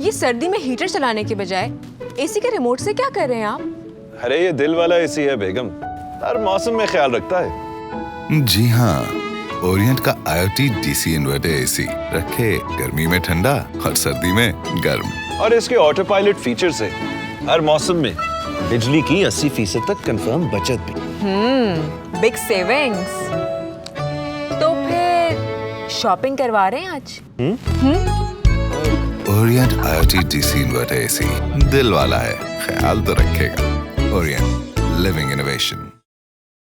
ये सर्दी में हीटर चलाने के बजाय एसी के रिमोट से क्या कर रहे हैं आप? अरे ये दिल वाला एसी है बेगम, हर मौसम में ख्याल रखता है। जी हाँ, ओरिएंट का IoT DC इन्वर्टर एसी रखे गर्मी में ठंडा और सर्दी में गर्म। और इसके ऑटो पायलट फीचर से हर मौसम में बिजली की 80% तक कंफर्म बचत भी। Big savings. तो फिर शॉपिंग करवा रहे हैं आज? Orient IoT DC inverter AC दिल वाला है, ख्याल तो रखेगा। Orient, living innovation.